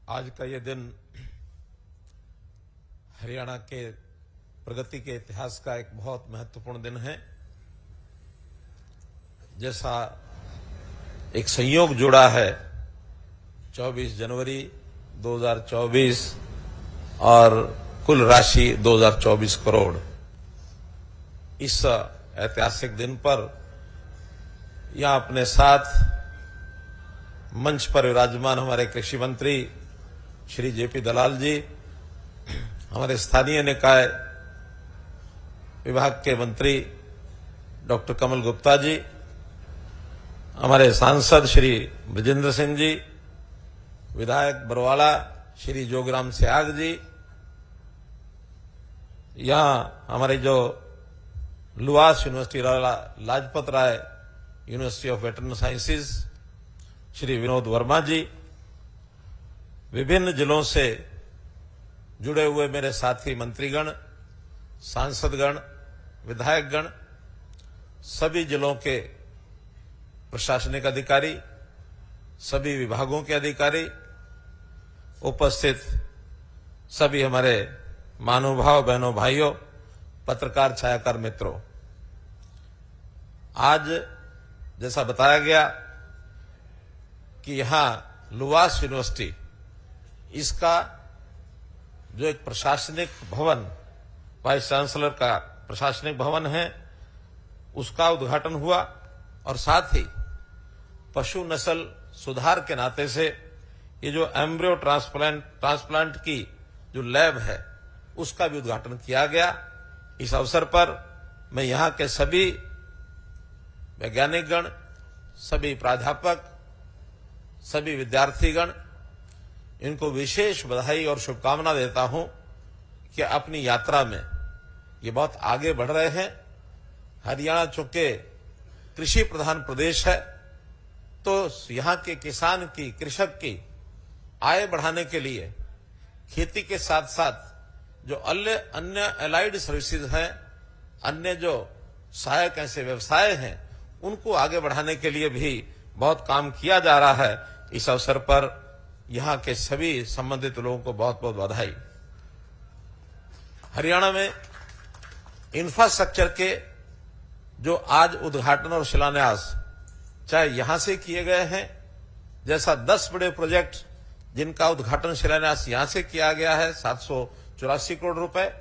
आज का ये दिन हरियाणा के प्रगति के इतिहास का एक बहुत महत्वपूर्ण दिन है। जैसा एक संयोग जुड़ा है 24 जनवरी 2024 और कुल राशि 2024 करोड़। इस ऐतिहासिक दिन पर यहां अपने साथ मंच पर विराजमान हमारे कृषि मंत्री श्री जेपी दलाल जी, हमारे स्थानीय निकाय विभाग के मंत्री डॉक्टर कमल गुप्ता जी, हमारे सांसद श्री ब्रजेंद्र सिंह जी, विधायक बरवाला श्री जोगराम सियाग जी, यहां हमारे जो LUVAS university Lajpat Rai university of veterinary sciences Shri Vinod Verma ji, विभिन्न जिलों से जुड़े हुए मेरे साथी मंत्रीगण, सांसदगण, विधायकगण, सभी जिलों के प्रशासनिक अधिकारी, सभी विभागों के अधिकारी, उपस्थित सभी हमारे महानुभाव बहनों भाइयों, पत्रकार छायाकार मित्रों, आज जैसा बताया गया कि यहां लुआस यूनिवर्सिटी, इसका जो एक प्रशासनिक भवन, वाइस चांसलर का प्रशासनिक भवन है, उसका उद्घाटन हुआ और साथ ही पशु नस्ल सुधार के नाते से ये जो एम्ब्रियो ट्रांसप्लांट की जो लैब है उसका भी उद्घाटन किया गया। इस अवसर पर मैं यहां के सभी वैज्ञानिकगण, सभी प्राध्यापक, सभी विद्यार्थीगण, इनको विशेष बधाई और शुभकामना देता हूं कि अपनी यात्रा में ये बहुत आगे बढ़ रहे हैं। हरियाणा चूंकि कृषि प्रधान प्रदेश है, तो यहां के किसान की, कृषक की आय बढ़ाने के लिए खेती के साथ साथ जो अन्य एलाइड सर्विसेज हैं, अन्य जो सहायक ऐसे व्यवसाय हैं, उनको आगे बढ़ाने के लिए भी बहुत काम किया जा रहा है। इस अवसर पर यहां के सभी संबंधित लोगों को बहुत बहुत बधाई। हरियाणा में इंफ्रास्ट्रक्चर के जो आज उद्घाटन और शिलान्यास चाहे यहां से किए गए हैं, जैसा 10 बड़े प्रोजेक्ट जिनका उद्घाटन शिलान्यास यहां से किया गया है 784 करोड़ रुपए,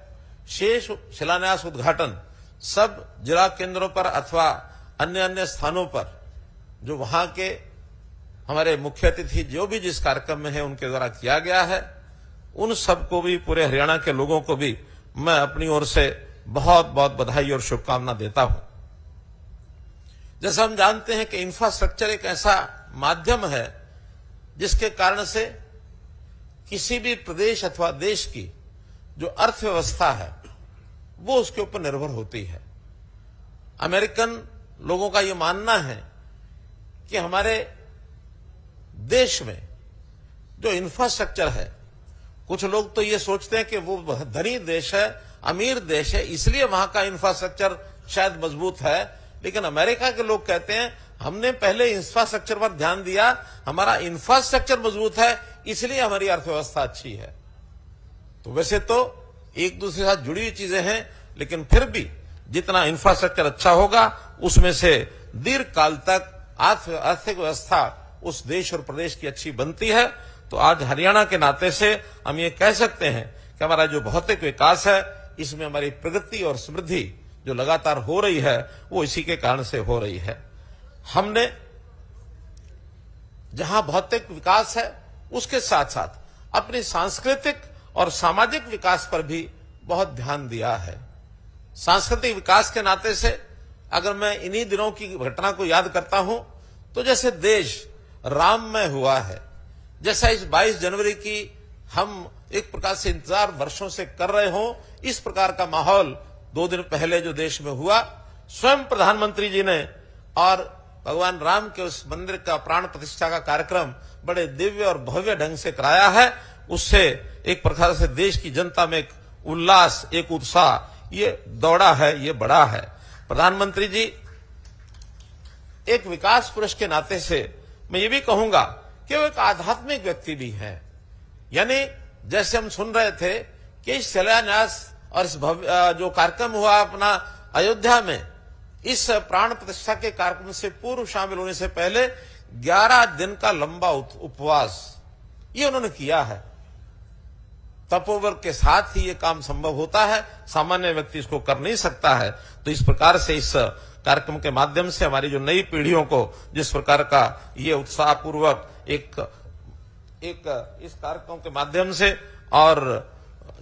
शेष शिलान्यास उद्घाटन सब जिला केंद्रों पर अथवा अन्य स्थानों पर जो वहां के हमारे मुख्य अतिथि जो भी जिस कार्यक्रम में है उनके द्वारा किया गया है। उन सबको भी, पूरे हरियाणा के लोगों को भी मैं अपनी ओर से बहुत बहुत बधाई और शुभकामना देता हूं। जैसा हम जानते हैं कि इंफ्रास्ट्रक्चर एक ऐसा माध्यम है जिसके कारण से किसी भी प्रदेश अथवा देश की जो अर्थव्यवस्था है वो उसके ऊपर निर्भर होती है। अमेरिकन लोगों का यह मानना है कि हमारे देश में जो इंफ्रास्ट्रक्चर है, कुछ लोग तो ये सोचते हैं कि वो धनी देश है, अमीर देश है, इसलिए वहां का इंफ्रास्ट्रक्चर शायद मजबूत है, लेकिन अमेरिका के लोग कहते हैं हमने पहले इंफ्रास्ट्रक्चर पर ध्यान दिया, हमारा इंफ्रास्ट्रक्चर मजबूत है, इसलिए हमारी अर्थव्यवस्था अच्छी है। तो वैसे तो एक दूसरे के साथ जुड़ी हुई चीजें हैं, लेकिन फिर भी जितना इंफ्रास्ट्रक्चर अच्छा होगा उसमें से दीर्घ काल तक आर्थिक व्यवस्था उस देश और प्रदेश की अच्छी बनती है। तो आज हरियाणा के नाते से हम ये कह सकते हैं कि हमारा जो भौतिक विकास है, इसमें हमारी प्रगति और समृद्धि जो लगातार हो रही है वो इसी के कारण से हो रही है। हमने जहां भौतिक विकास है उसके साथ साथ अपनी सांस्कृतिक और सामाजिक विकास पर भी बहुत ध्यान दिया है। सांस्कृतिक विकास के नाते से अगर मैं इन्हीं दिनों की घटना को याद करता हूं, तो जैसे देश राममय हुआ है, जैसा इस 22 जनवरी की हम एक प्रकार से इंतजार वर्षों से कर रहे हो, इस प्रकार का माहौल 2 दिन पहले जो देश में हुआ, स्वयं प्रधानमंत्री जी ने और भगवान राम के उस मंदिर का प्राण प्रतिष्ठा का कार्यक्रम बड़े दिव्य और भव्य ढंग से कराया है। उससे एक प्रकार से देश की जनता में एक उल्लास, एक उत्साह ये दौड़ा है, ये बढ़ा है। प्रधानमंत्री जी एक विकास पुरुष के नाते से मैं ये भी कहूंगा कि वो एक आध्यात्मिक व्यक्ति भी है। यानी जैसे हम सुन रहे थे कि इस शिलान्यास और इस जो कार्यक्रम हुआ अपना अयोध्या में, इस प्राण प्रतिष्ठा के कार्यक्रम से पूर्व शामिल होने से पहले 11 दिन का लंबा उपवास ये उन्होंने किया है। तपोबल के साथ ही ये काम संभव होता है, सामान्य व्यक्ति इसको कर नहीं सकता है। तो इस प्रकार से इस कार्यक्रम के माध्यम से हमारी जो नई पीढ़ियों को जिस प्रकार का ये उत्साहपूर्वक एक इस कार्यक्रम के माध्यम से और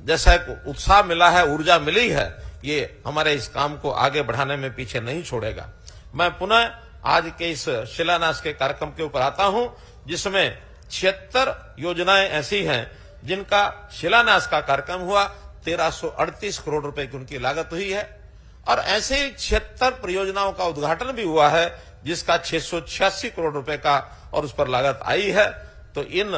जैसा एक उत्साह मिला है, ऊर्जा मिली है, ये हमारे इस काम को आगे बढ़ाने में पीछे नहीं छोड़ेगा। मैं पुनः आज के इस शिलान्यास के कार्यक्रम के ऊपर आता हूं, जिसमें 76 योजनाएं ऐसी हैं जिनका शिलान्यास का कार्यक्रम हुआ। 1338 करोड़ रुपए की उनकी लागत हुई है और ऐसे ही 76 परियोजनाओं का उद्घाटन भी हुआ है जिसका 686 करोड़ रुपए का और उस पर लागत आई है। तो इन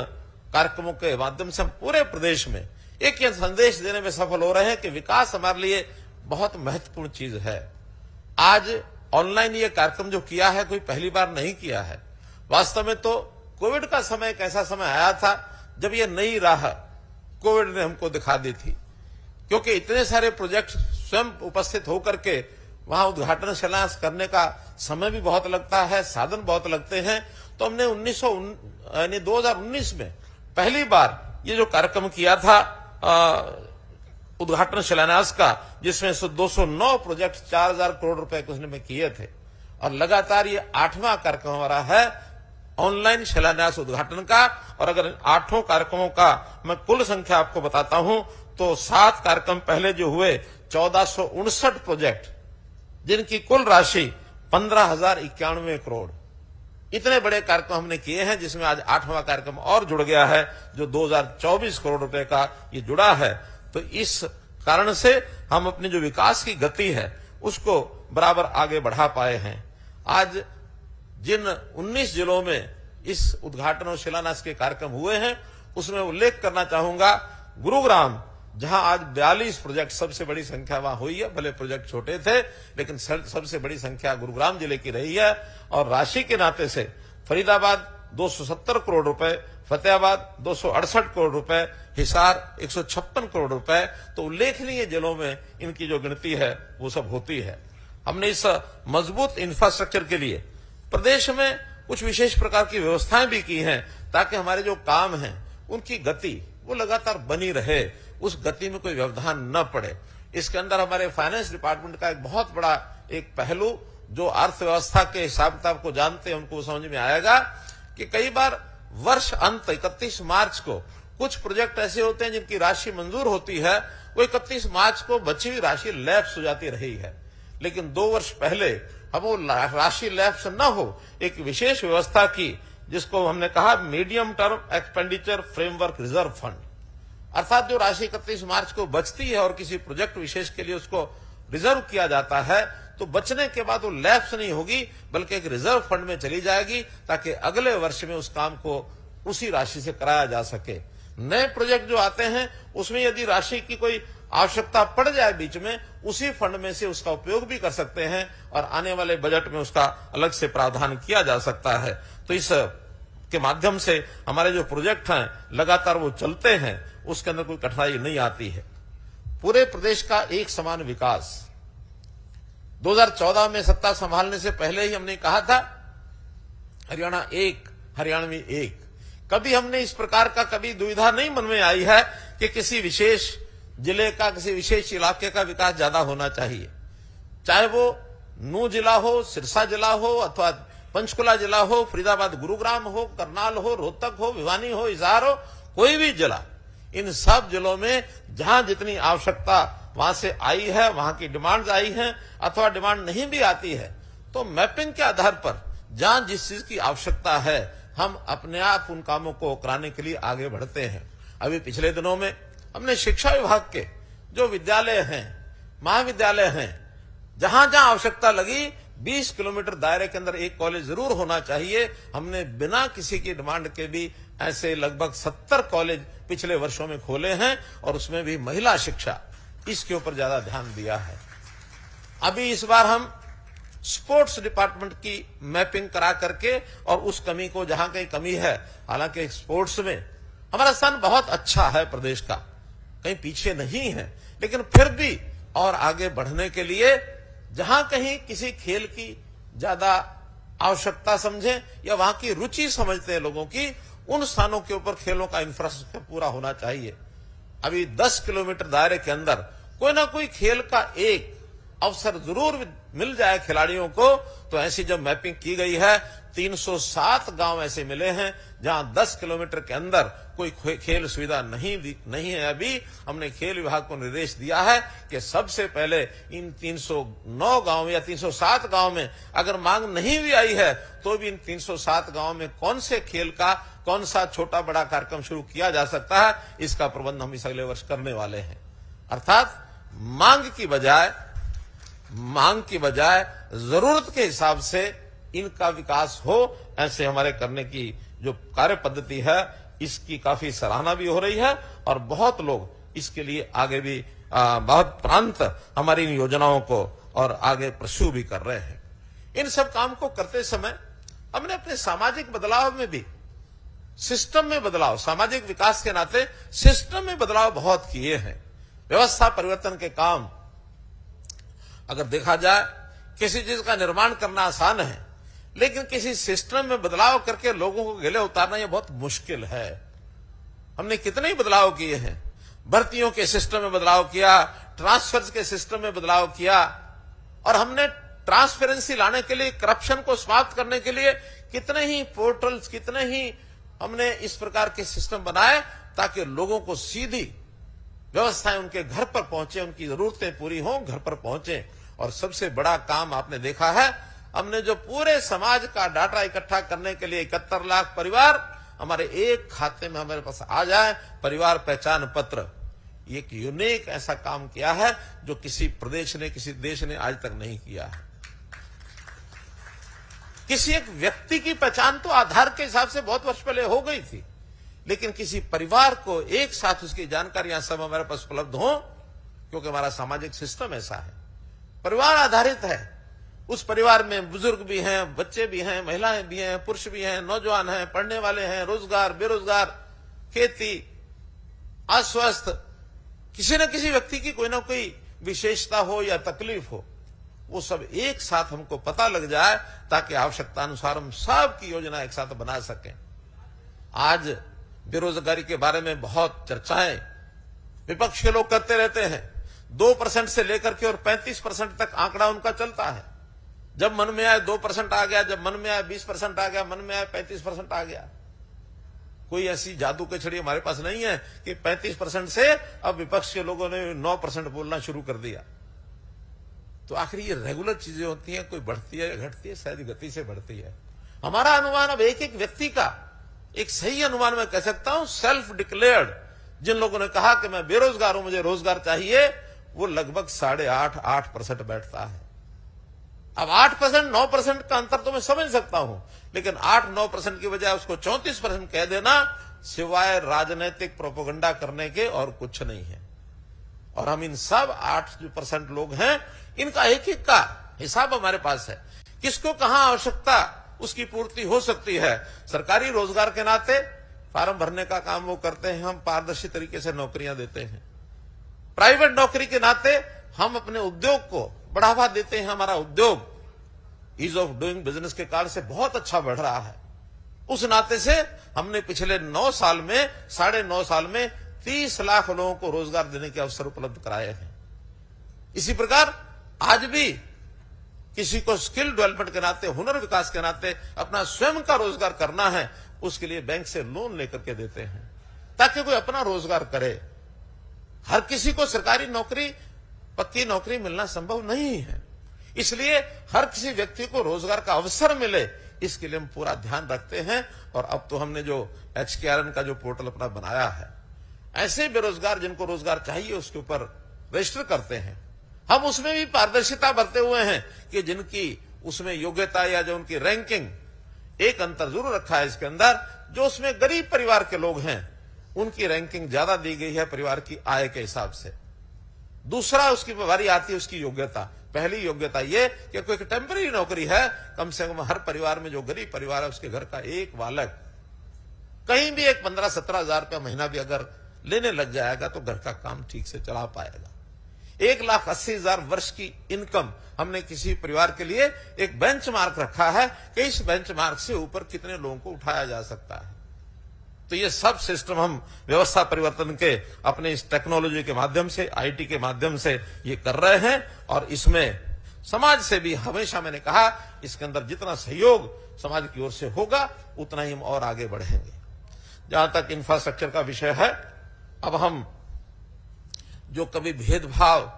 कार्यक्रमों के माध्यम से हम पूरे प्रदेश में एक ये संदेश देने में सफल हो रहे हैं कि विकास हमारे लिए बहुत महत्वपूर्ण चीज है। आज ऑनलाइन ये कार्यक्रम जो किया है कोई पहली बार नहीं किया है। वास्तव में तो कोविड का समय एक ऐसा समय आया था जब ये नई राह कोविड ने हमको दिखा दी थी, क्योंकि इतने सारे प्रोजेक्ट स्वयं उपस्थित होकर के वहां उद्घाटन शिलान्यास करने का समय भी बहुत लगता है, साधन बहुत लगते हैं। तो हमने 2019 में पहली बार ये जो कार्यक्रम किया था उद्घाटन शिलान्यास का, जिसमें से 209 प्रोजेक्ट 4000 करोड़ रुपए के उसने में किए थे और लगातार ये 8वां कार्यक्रम हमारा है ऑनलाइन शिलान्यास उद्घाटन का। और अगर 8 कार्यक्रमों का मैं कुल संख्या आपको बताता हूं तो 7 कार्यक्रम पहले जो हुए 1459 प्रोजेक्ट जिनकी कुल राशि 15,091 करोड़, इतने बड़े कार्यक्रम हमने किए हैं, जिसमें आज 8वां कार्यक्रम और जुड़ गया है जो 2024 करोड़ रुपए का ये जुड़ा है। तो इस कारण से हम अपनी जो विकास की गति है उसको बराबर आगे बढ़ा पाए हैं। आज जिन 19 जिलों में इस उद्घाटन और शिलान्यास के कार्यक्रम हुए हैं उसमें उल्लेख करना चाहूंगा गुरुग्राम, जहां आज 42 प्रोजेक्ट, सबसे बड़ी संख्या वहां हुई है। भले प्रोजेक्ट छोटे थे लेकिन सबसे बड़ी संख्या गुरुग्राम जिले की रही है। और राशि के नाते से फरीदाबाद 270 करोड़ रुपए, फतेहाबाद 268 करोड़ रुपए, हिसार 156 करोड़ रुपए। तो उल्लेखनीय जिलों में इनकी जो गिनती है वो सब होती है। हमने इस मजबूत इंफ्रास्ट्रक्चर के लिए प्रदेश में कुछ विशेष प्रकार की व्यवस्थाएं भी की हैं ताकि हमारे जो काम हैं उनकी गति वो लगातार बनी रहे, उस गति में कोई व्यवधान न पड़े। इसके अंदर हमारे फाइनेंस डिपार्टमेंट का एक बहुत बड़ा एक पहलू, जो अर्थव्यवस्था के हिसाब किताब को जानते हैं उनको समझ में आएगा कि कई बार वर्ष अंत 31 मार्च को कुछ प्रोजेक्ट ऐसे होते हैं जिनकी राशि मंजूर होती है, वो 31 मार्च को बची हुई राशि लैप्स हो जाती रही है। लेकिन 2 वर्ष पहले हम वो राशि लैप्स न हो, एक विशेष व्यवस्था की जिसको हमने कहा medium term expenditure framework reserve fund, अर्थात जो राशि 31 मार्च को बचती है और किसी प्रोजेक्ट विशेष के लिए उसको रिजर्व किया जाता है, तो बचने के बाद वो लैप्स नहीं होगी बल्कि एक रिजर्व फंड में चली जाएगी ताकि अगले वर्ष में उस काम को उसी राशि से कराया जा सके। नए प्रोजेक्ट जो आते हैं उसमें यदि राशि की कोई आवश्यकता पड़ जाए बीच में, उसी फंड में से उसका उपयोग भी कर सकते हैं और आने वाले बजट में उसका अलग से प्रावधान किया जा सकता है। तो इस के माध्यम से हमारे जो प्रोजेक्ट हैं लगातार वो चलते हैं, उसके अंदर कोई कठिनाई नहीं आती है। पूरे प्रदेश का एक समान विकास 2014 में सत्ता संभालने से पहले ही हमने कहा था हरियाणा एक, हरियाणवी एक। कभी हमने इस प्रकार का कभी दुविधा नहीं मन में आई है कि किसी विशेष जिले का, किसी विशेष इलाके का विकास ज्यादा होना चाहिए, चाहे वो नूंह जिला हो, सिरसा जिला हो अथवा पंचकुला जिला हो, फरीदाबाद गुरुग्राम हो, करनाल हो, रोहतक हो, भिवानी हो, हिसार हो, कोई भी जिला। इन सब जिलों में जहां जितनी आवश्यकता वहां से आई है, वहां की डिमांड्स आई हैं अथवा डिमांड नहीं भी आती है, तो मैपिंग के आधार पर जहां जिस चीज की आवश्यकता है हम अपने आप उन कामों को कराने के लिए आगे बढ़ते हैं। अभी पिछले दिनों में हमने शिक्षा विभाग के जो विद्यालय हैं, महाविद्यालय हैं, जहां जहां आवश्यकता लगी 20 किलोमीटर दायरे के अंदर एक कॉलेज जरूर होना चाहिए, हमने बिना किसी की डिमांड के भी ऐसे लगभग 70 कॉलेज पिछले वर्षों में खोले हैं और उसमें भी महिला शिक्षा, इसके ऊपर ज्यादा ध्यान दिया है। अभी इस बार हम स्पोर्ट्स डिपार्टमेंट की मैपिंग करा करके और उस कमी को, जहां कहीं कमी है, हालांकि स्पोर्ट्स में हमारा स्थान बहुत अच्छा है, प्रदेश का कहीं पीछे नहीं है, लेकिन फिर भी और आगे बढ़ने के लिए जहां कहीं किसी खेल की ज्यादा आवश्यकता समझे या वहां की रुचि समझते हैं लोगों की, उन स्थानों के ऊपर खेलों का इंफ्रास्ट्रक्चर पूरा होना चाहिए। अभी 10 किलोमीटर दायरे के अंदर कोई ना कोई खेल का एक अवसर जरूर मिल जाए खिलाड़ियों को। तो ऐसी जब मैपिंग की गई है, 307 गांव ऐसे मिले हैं जहां 10 किलोमीटर के अंदर कोई खेल सुविधा नहीं है। अभी हमने खेल विभाग को निर्देश दिया है कि सबसे पहले इन 309 गांव या 307 गांव में अगर मांग नहीं भी आई है तो भी इन 307 गांव में कौन से खेल का कौन सा छोटा बड़ा कार्यक्रम शुरू किया जा सकता है, इसका प्रबंध हम इस अगले वर्ष करने वाले हैं। अर्थात मांग की बजाय जरूरत के हिसाब से इनका विकास हो, ऐसे हमारे करने की जो कार्य पद्धति है इसकी काफी सराहना भी हो रही है और बहुत लोग इसके लिए आगे भी बहुत प्रांत हमारी इन योजनाओं को और आगे प्रश्यू भी कर रहे हैं। इन सब काम को करते समय हमने अपने सामाजिक बदलाव में भी सिस्टम में बदलाव, सामाजिक विकास के नाते सिस्टम में बदलाव बहुत किए हैं। व्यवस्था परिवर्तन के काम अगर देखा जाए, किसी चीज का निर्माण करना आसान है, लेकिन किसी सिस्टम में बदलाव करके लोगों को गले उतारना यह बहुत मुश्किल है। हमने कितने ही बदलाव किए हैं, भर्तियों के सिस्टम में बदलाव किया, ट्रांसफर्स के सिस्टम में बदलाव किया, और हमने ट्रांसपेरेंसी लाने के लिए, करप्शन को समाप्त करने के लिए कितने ही पोर्टल्स, कितने ही हमने इस प्रकार के सिस्टम बनाए ताकि लोगों को सीधी व्यवस्थाएं उनके घर पर पहुंचे, उनकी जरूरतें पूरी हों, घर पर पहुंचे। और सबसे बड़ा काम आपने देखा है, हमने जो पूरे समाज का डाटा इकट्ठा करने के लिए 71 लाख परिवार हमारे एक खाते में हमारे पास आ जाए, परिवार पहचान पत्र, एक यूनिक ऐसा काम किया है जो किसी प्रदेश ने, किसी देश ने आज तक नहीं किया है। किसी एक व्यक्ति की पहचान तो आधार के हिसाब से बहुत वर्ष पहले हो गई थी, लेकिन किसी परिवार को एक साथ उसकी जानकारियां सब हमारे पास उपलब्ध हो, क्योंकि हमारा सामाजिक सिस्टम ऐसा है, परिवार आधारित है। उस परिवार में बुजुर्ग भी हैं, बच्चे भी हैं, महिलाएं भी हैं, पुरुष भी हैं, नौजवान हैं, पढ़ने वाले हैं, रोजगार, बेरोजगार, खेती, अस्वस्थ, किसी न किसी व्यक्ति की कोई ना कोई विशेषता हो या तकलीफ हो, वो सब एक साथ हमको पता लग जाए ताकि आवश्यकता अनुसार हम सब की योजना एक साथ बना सकें। आज बेरोजगारी के बारे में बहुत चर्चाएं विपक्ष के लोग करते रहते हैं। 2% से लेकर के और 35% तक आंकड़ा उनका चलता है। जब मन में आए 2% आ गया, जब मन में आए 20% आ गया, मन में आए 35% आ गया। कोई ऐसी जादू की छड़ी हमारे पास नहीं है कि 35% से अब विपक्ष के लोगों ने 9% बोलना शुरू कर दिया। तो आखिर ये रेगुलर चीजें होती हैं, कोई बढ़ती है घटती है, शायद गति से बढ़ती है। हमारा अनुमान अब एक एक व्यक्ति का एक सही अनुमान मैं कह सकता हूं, सेल्फ डिक्लेयर्ड जिन लोगों ने कहा कि मैं बेरोजगार हूं, मुझे रोजगार चाहिए, वो लगभग 8.5% बैठता है। अब 8% 9% का अंतर तो मैं समझ सकता हूं, लेकिन 8-9% की बजाय उसको 34% कह देना सिवाय राजनीतिक प्रोपेगेंडा करने के और कुछ नहीं है। और हम इन सब 8% लोग हैं, इनका एक एक का हिसाब हमारे पास है, किसको कहां आवश्यकता उसकी पूर्ति हो सकती है। सरकारी रोजगार के नाते फार्म भरने का काम वो करते हैं, हम पारदर्शी तरीके से नौकरियां देते हैं। प्राइवेट नौकरी के नाते हम अपने उद्योग को बढ़ावा देते हैं। हमारा उद्योग ईज ऑफ डूइंग बिजनेस के कारण से बहुत अच्छा बढ़ रहा है। उस नाते से हमने पिछले 9 साल में, 9.5 साल में 30 लाख लोगों को रोजगार देने के अवसर उपलब्ध कराए हैं। इसी प्रकार आज भी किसी को स्किल डेवलपमेंट के नाते, हुनर विकास के नाते अपना स्वयं का रोजगार करना है, उसके लिए बैंक से लोन लेकर के देते हैं ताकि कोई अपना रोजगार करे। हर किसी को सरकारी नौकरी, पक्की नौकरी मिलना संभव नहीं है, इसलिए हर किसी व्यक्ति को रोजगार का अवसर मिले, इसके लिए हम पूरा ध्यान रखते हैं। और अब तो हमने जो HKRN का जो पोर्टल अपना बनाया है, ऐसे बेरोजगार जिनको रोजगार चाहिए उसके ऊपर रजिस्टर करते हैं। हम उसमें भी पारदर्शिता बरते हुए हैं कि जिनकी उसमें योग्यता या जो उनकी रैंकिंग, एक अंतर जरूर रखा है इसके अंदर, जो उसमें गरीब परिवार के लोग हैं उनकी रैंकिंग ज्यादा दी गई है परिवार की आय के हिसाब से। दूसरा उसकी बारी आती है उसकी योग्यता। पहली योग्यता ये कि कोई टेम्पररी नौकरी है, कम से कम हर परिवार में जो गरीब परिवार है उसके घर का एक बालक कहीं भी एक 15-17 हजार रुपया महीना भी अगर लेने लग जाएगा तो घर का काम ठीक से चला पाएगा। 1,80,000 वर्ष की इनकम हमने किसी परिवार के लिए एक बेंचमार्क रखा है कि इस बेंचमार्क से ऊपर कितने लोगों को उठाया जा सकता है। तो ये सब सिस्टम हम व्यवस्था परिवर्तन के अपने इस टेक्नोलॉजी के माध्यम से, आईटी के माध्यम से ये कर रहे हैं। और इसमें समाज से भी हमेशा मैंने कहा, इसके अंदर जितना सहयोग समाज की ओर से होगा उतना ही हम और आगे बढ़ेंगे। जहां तक इंफ्रास्ट्रक्चर का विषय है, अब हम जो कभी भेदभाव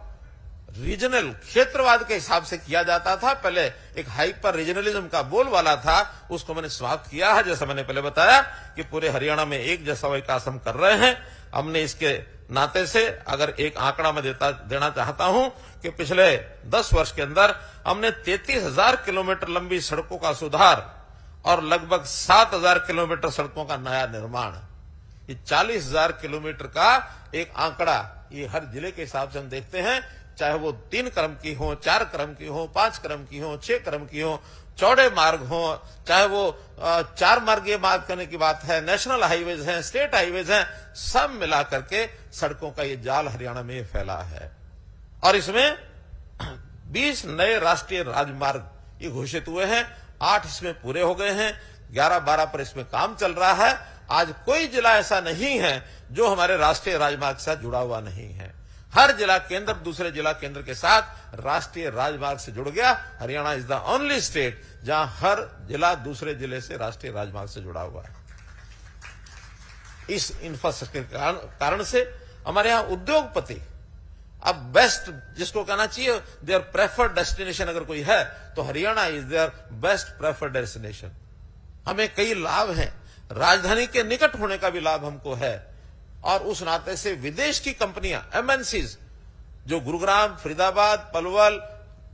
रीजनल क्षेत्रवाद के हिसाब से किया जाता था, पहले एक हाइपर रीजनलिज्म का बोलबाला था, उसको मैंने समाप्त किया है। जैसा मैंने पहले बताया कि पूरे हरियाणा में एक जैसा विकास हम कर रहे हैं। हमने इसके नाते से अगर एक आंकड़ा मैं देना चाहता हूं कि पिछले 10 वर्ष के अंदर हमने 33,000 किलोमीटर लंबी सड़कों का सुधार और लगभग 7,000 किलोमीटर सड़कों का नया निर्माण, ये 40,000 किलोमीटर का एक आंकड़ा, ये हर जिले के हिसाब से हम देखते हैं, चाहे वो 3 क्रम की हो, 4 क्रम की हो, 5 क्रम की हो, 6 क्रम की हो, चौड़े मार्ग हो, चाहे वो 4 मार्गीय मार्ग करने की बात है, नेशनल हाईवेज हैं, स्टेट हाईवेज हैं, सब मिला करके सड़कों का ये जाल हरियाणा में फैला है। और इसमें 20 नए राष्ट्रीय राजमार्ग ये घोषित हुए हैं, 8 इसमें पूरे हो गए हैं, 11-12 पर इसमें काम चल रहा है। आज कोई जिला ऐसा नहीं है जो हमारे राष्ट्रीय राजमार्ग के साथ जुड़ा हुआ नहीं है। हर जिला केंद्र दूसरे जिला केंद्र के साथ राष्ट्रीय राजमार्ग से जुड़ गया। Haryana is the only state जहां हर जिला दूसरे जिले से राष्ट्रीय राजमार्ग से जुड़ा हुआ है। इस इंफ्रास्ट्रक्चर के कारण से हमारे यहां उद्योगपति अब बेस्ट, जिसको कहना चाहिए देयर प्रेफर्ड डेस्टिनेशन अगर कोई है तो Haryana is their best preferred destination. हमें कई लाभ हैं, राजधानी के निकट होने का भी लाभ हमको है, और उस नाते से विदेश की कंपनियां एमएनसीज जो गुरुग्राम, फरीदाबाद, पलवल,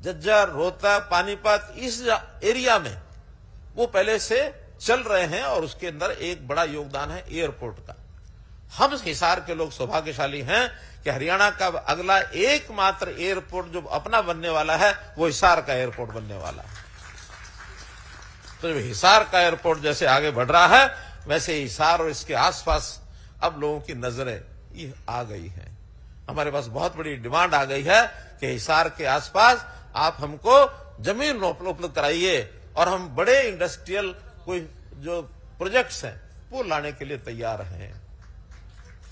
झज्जर, रोहतक, पानीपत इस एरिया में वो पहले से चल रहे हैं, और उसके अंदर एक बड़ा योगदान है एयरपोर्ट का। हम हिसार के लोग सौभाग्यशाली हैं कि हरियाणा का अगला एकमात्र एयरपोर्ट जो अपना बनने वाला है वो हिसार का एयरपोर्ट बनने वाला है। तो हिसार का एयरपोर्ट जैसे आगे बढ़ रहा है, वैसे हिसार और इसके आसपास अब लोगों की नजरें ये आ गई हैं। हमारे पास बहुत बड़ी डिमांड आ गई है कि हिसार के आसपास आप हमको जमीन उपलब्ध कराइए, और हम बड़े इंडस्ट्रियल कोई जो प्रोजेक्ट्स हैं वो लाने के लिए तैयार हैं।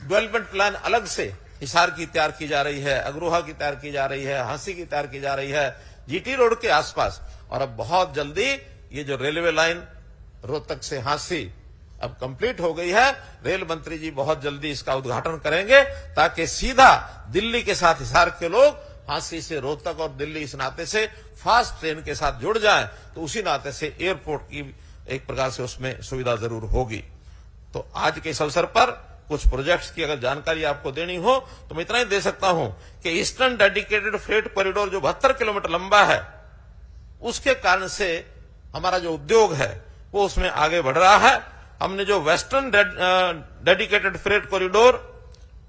डेवलपमेंट प्लान अलग से हिसार की तैयार की जा रही है, अग्रोहा की तैयार की जा रही है, हांसी की तैयार की जा रही है, जीटी रोड के आसपास। और अब बहुत जल्दी ये जो रेलवे लाइन रोहतक से हांसी अब कंप्लीट हो गई है, रेल मंत्री जी बहुत जल्दी इसका उद्घाटन करेंगे ताकि सीधा दिल्ली के साथ हिसार के लोग हांसी से रोहतक और दिल्ली इस नाते से फास्ट ट्रेन के साथ जुड़ जाएं, तो उसी नाते से एयरपोर्ट की एक प्रकार से उसमें सुविधा जरूर होगी। तो आज के इस अवसर पर कुछ प्रोजेक्ट्स की अगर जानकारी आपको देनी हो तो मैं इतना ही दे सकता हूं कि ईस्टर्न डेडिकेटेड फ्रेट कॉरिडोर जो 72 किलोमीटर लंबा है, उसके कारण से हमारा जो उद्योग है वो उसमें आगे बढ़ रहा है। हमने जो western dedicated freight corridor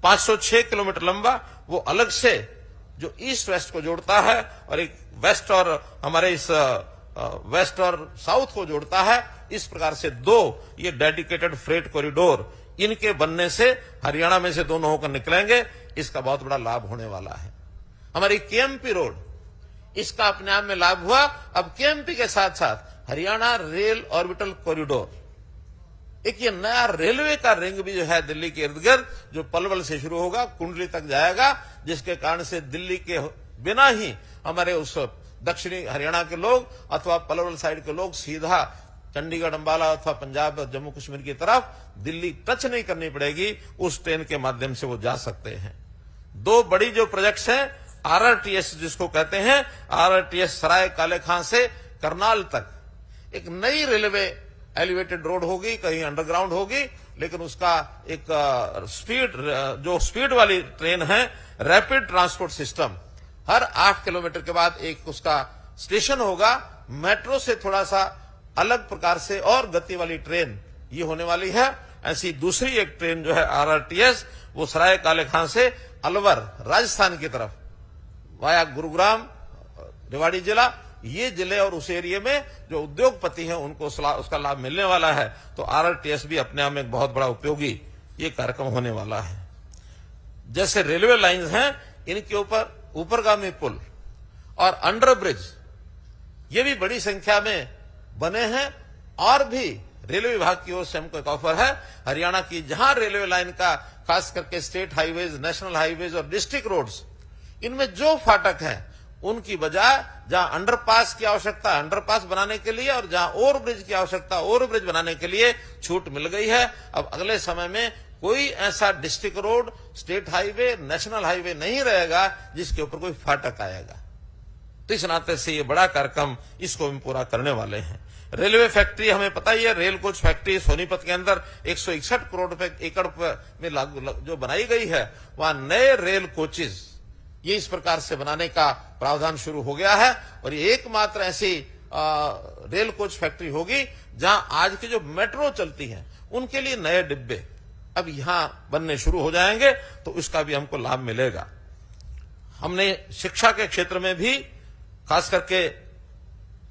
506 kilometre लंबा, वो अलग से जो ईस्ट वेस्ट को जोड़ता है, और एक वेस्ट और हमारे इस वेस्ट और साउथ को जोड़ता है, इस प्रकार से 2 ये डेडिकेटेड फ्रेट कॉरिडोर इनके बनने से हरियाणा में से दोनों होकर निकलेंगे। इसका बहुत बड़ा लाभ होने वाला है। हमारी केएमपी रोड, इसका अपने आप में लाभ हुआ। अब केएमपी के साथ साथ हरियाणा रेल ऑर्बिटल कॉरिडोर, एक ये नया रेलवे का रिंग भी जो है दिल्ली के इर्द गिर्द, जो पलवल से शुरू होगा कुंडली तक जाएगा, जिसके कारण से दिल्ली के बिना ही हमारे उस दक्षिणी हरियाणा के लोग अथवा पलवल साइड के लोग सीधा चंडीगढ़, अंबाला अथवा पंजाब और जम्मू कश्मीर की तरफ दिल्ली टच नहीं करनी पड़ेगी, उस ट्रेन के माध्यम से वो जा सकते हैं। 2 बड़ी जो प्रोजेक्ट्स हैं, आरआरटीएस जिसको कहते हैं, आरआरटीएस सराय काले खां से करनाल तक एक नई रेलवे एलिवेटेड रोड होगी, कहीं अंडरग्राउंड होगी, लेकिन उसका एक जो स्पीड वाली ट्रेन है, रैपिड ट्रांसपोर्ट सिस्टम, हर 8 किलोमीटर के बाद एक उसका स्टेशन होगा। मेट्रो से थोड़ा सा अलग प्रकार से और गति वाली ट्रेन ये होने वाली है। ऐसी दूसरी एक ट्रेन जो है आरआरटीएस, वो सराय काले खां से अलवर राजस्थान की तरफ वाया गुरुग्राम रेवाड़ी जिला ये जिले और उस एरिया में जो उद्योगपति हैं उनको उसका लाभ मिलने वाला है। तो RRTS भी अपने आप में एक बहुत बड़ा उपयोगी ये कार्यक्रम होने वाला है। जैसे रेलवे लाइंस हैं, इनके ऊपर ऊपरगामी पुल और अंडर ब्रिज ये भी बड़ी संख्या में बने हैं। और भी रेलवे विभाग की ओर से हमको एक ऑफर है, हरियाणा की जहां रेलवे लाइन का खास करके स्टेट हाईवेज, नेशनल हाईवेज और डिस्ट्रिक्ट रोड्स, इनमें जो फाटक हैं उनकी बजाय जहां अंडरपास की आवश्यकता अंडरपास बनाने के लिए और जहां ओवरब्रिज की आवश्यकता ओवरब्रिज बनाने के लिए छूट मिल गई है। अब अगले समय में कोई ऐसा district road, state highway, national highway नहीं रहेगा जिसके ऊपर कोई फाटक आएगा। तो इस नाते से ये बड़ा कार्यक्रम इसको हम पूरा करने वाले हैं। रेलवे फैक्ट्री हमें पता ही है, रेल कोच फैक्ट्री सोनीपत के अंदर 161 करोड़ रुपए एकड़ में जो बनाई गई है, वहां नए रेल कोचेज ये इस प्रकार से बनाने का प्रावधान शुरू हो गया है। और ये एकमात्र ऐसी रेल कोच फैक्ट्री होगी जहां आज की जो मेट्रो चलती है उनके लिए नए डिब्बे अब यहां बनने शुरू हो जाएंगे, तो उसका भी हमको लाभ मिलेगा। हमने शिक्षा के क्षेत्र में भी खास करके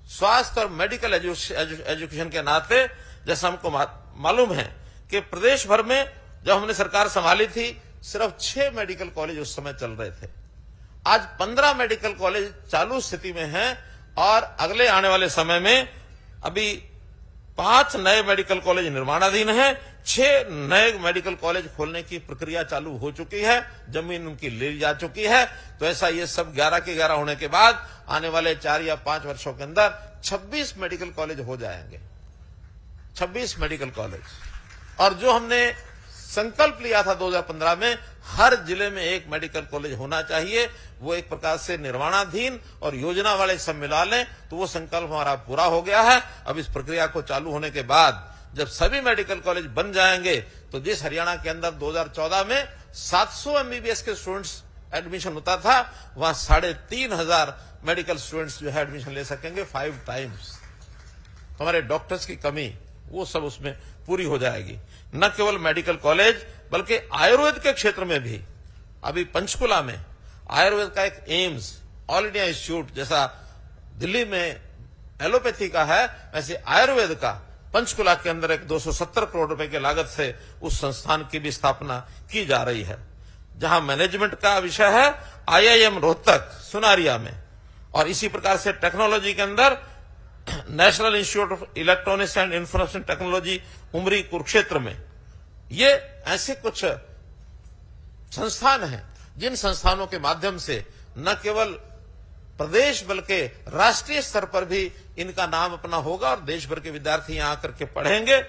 स्वास्थ्य और मेडिकल एजुकेशन के नाते, जैसा हमको मालूम है कि प्रदेश भर में जब हमने सरकार संभाली थी सिर्फ 6 मेडिकल कॉलेज उस समय चल रहे थे। आज 15 मेडिकल कॉलेज चालू स्थिति में हैं और अगले आने वाले समय में अभी 5 नए मेडिकल कॉलेज निर्माणाधीन हैं, 6 नए मेडिकल कॉलेज खोलने की प्रक्रिया चालू हो चुकी है, जमीन उनकी ले जा चुकी है। तो ऐसा ये सब 11 के 11 होने के बाद आने वाले 4 या 5 वर्षों के अंदर 26 मेडिकल कॉलेज हो जाएंगे, 26 मेडिकल कॉलेज। और जो हमने संकल्प लिया था 2015 में हर जिले में एक मेडिकल कॉलेज होना चाहिए, वो एक प्रकार से निर्माणाधीन और योजना वाले सब मिला लें, तो वो संकल्प हमारा पूरा हो गया है। अब इस प्रक्रिया को चालू होने के बाद जब सभी मेडिकल कॉलेज बन जाएंगे, तो जिस हरियाणा के अंदर 2014 में 700 MBBS के स्टूडेंट्स एडमिशन होता था, वहां 3500 मेडिकल स्टूडेंट्स जो है एडमिशन ले सकेंगे 5 टाइम्स। हमारे डॉक्टर्स की कमी वो सब उसमें पूरी हो जाएगी। न केवल मेडिकल कॉलेज बल्कि आयुर्वेद के क्षेत्र में भी अभी पंचकुला में आयुर्वेद का एक एम्स ऑल इंडिया इंस्टीट्यूट जैसा दिल्ली में एलोपैथी का है, वैसे आयुर्वेद का पंचकुला के अंदर एक 270 करोड़ रुपए की लागत से उस संस्थान की भी स्थापना की जा रही है। जहां मैनेजमेंट का विषय है IIM रोहतक सुनारिया में, और इसी प्रकार से टेक्नोलॉजी के अंदर national institute of electronics and information technology Umri Kurukshetra में। ये ऐसे कुछ संस्थान हैं जिन संस्थानों के माध्यम से न केवल प्रदेश बल्कि राष्ट्रीय स्तर पर भी इनका नाम अपना होगा और देश भर के विद्यार्थी यहां आकर के पढ़ेंगे,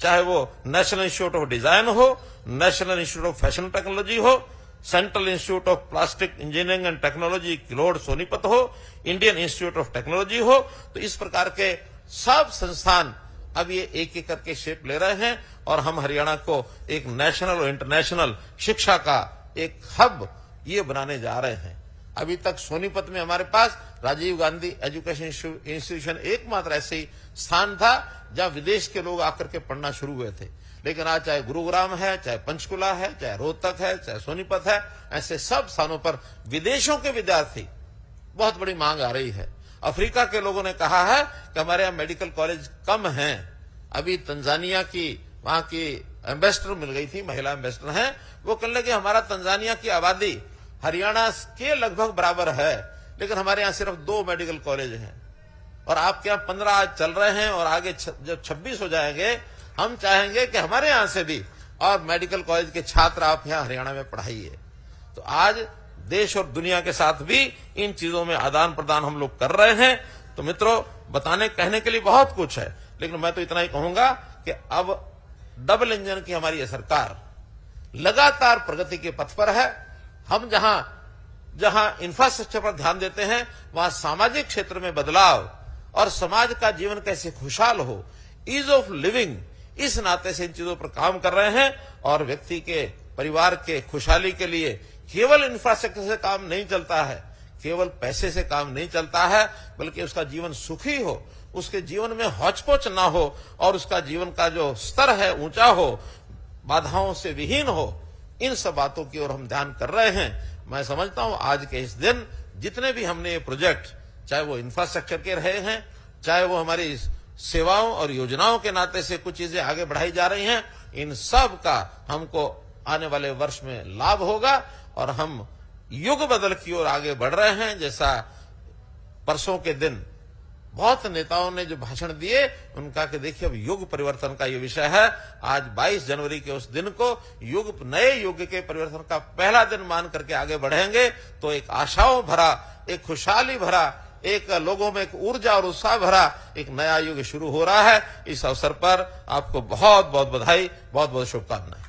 चाहे वो नेशनल इंस्टीट्यूट ऑफ डिजाइन हो, national institute of fashion technology हो, central institute of plastic engineering and technology Kilod Sonipat हो, इंडियन इंस्टीट्यूट ऑफ टेक्नोलॉजी हो। तो इस प्रकार के सब संस्थान अब ये एक एक करके शेप ले रहे हैं और हम हरियाणा को एक नेशनल और इंटरनेशनल शिक्षा का एक हब ये बनाने जा रहे हैं। अभी तक सोनीपत में हमारे पास राजीव गांधी एजुकेशन इंस्टीट्यूशन एकमात्र ऐसे स्थान था जहां विदेश के लोग आकर के पढ़ना शुरू हुए थे, लेकिन आज चाहे गुरुग्राम है, चाहे पंचकुला है, चाहे रोहतक है, चाहे सोनीपत है, ऐसे सब स्थानों पर विदेशों के विद्यार्थी बहुत बड़ी मांग आ रही है। अफ्रीका के लोगों ने कहा है कि हमारे यहाँ मेडिकल कॉलेज कम हैं। अभी तंजानिया की वहां की एम्बेसडर मिल गई थी, महिला एम्बेसडर हैं, वो कहने लगे हमारा तंजानिया की आबादी हरियाणा के लगभग बराबर है, लेकिन हमारे यहाँ सिर्फ 2 मेडिकल कॉलेज हैं और आपके यहाँ 15 आज चल रहे हैं और आगे जब 26 हो जाएंगे, हम चाहेंगे कि हमारे यहाँ से भी और मेडिकल कॉलेज के छात्र आप यहाँ हरियाणा में पढ़ाइए। तो आज देश और दुनिया के साथ भी इन चीजों में आदान प्रदान हम लोग कर रहे हैं। तो मित्रों, बताने कहने के लिए बहुत कुछ है, लेकिन मैं तो इतना ही कहूंगा कि अब डबल इंजन की हमारी सरकार लगातार प्रगति के पथ पर है। हम जहां जहां इंफ्रास्ट्रक्चर पर ध्यान देते हैं, वहां सामाजिक क्षेत्र में बदलाव और समाज का जीवन कैसे खुशहाल हो, ईज ऑफ लिविंग, इस नाते से इन चीजों पर काम कर रहे हैं। और व्यक्ति के परिवार के खुशहाली के लिए केवल इंफ्रास्ट्रक्चर से काम नहीं चलता है, केवल पैसे से काम नहीं चलता है, बल्कि उसका जीवन सुखी हो, उसके जीवन में हौच-पौच ना हो और उसका जीवन का जो स्तर है ऊंचा हो, बाधाओं से विहीन हो। इन सब बातों की ओर हम ध्यान कर रहे हैं। मैं समझता हूं आज के इस दिन जितने भी हमने ये प्रोजेक्ट, चाहे वो इंफ्रास्ट्रक्चर के रहे हैं, चाहे वो हमारी सेवाओं और योजनाओं के नाते से कुछ चीजें आगे बढ़ाई जा रही हैं, इन सब का हमको आने वाले वर्ष में लाभ होगा और हम युग बदल की ओर आगे बढ़ रहे हैं। जैसा परसों के दिन बहुत नेताओं ने जो भाषण दिए, उनका कि देखिए अब युग परिवर्तन का ये विषय है। आज 22 जनवरी के उस दिन को नए युग के परिवर्तन का पहला दिन मान करके आगे बढ़ेंगे तो एक आशाओं भरा, एक खुशहाली भरा, एक लोगों में एक ऊर्जा और उत्साह भरा एक नया युग शुरू हो रहा है। इस अवसर पर आपको बहुत बहुत बधाई, बहुत बहुत शुभकामनाएं।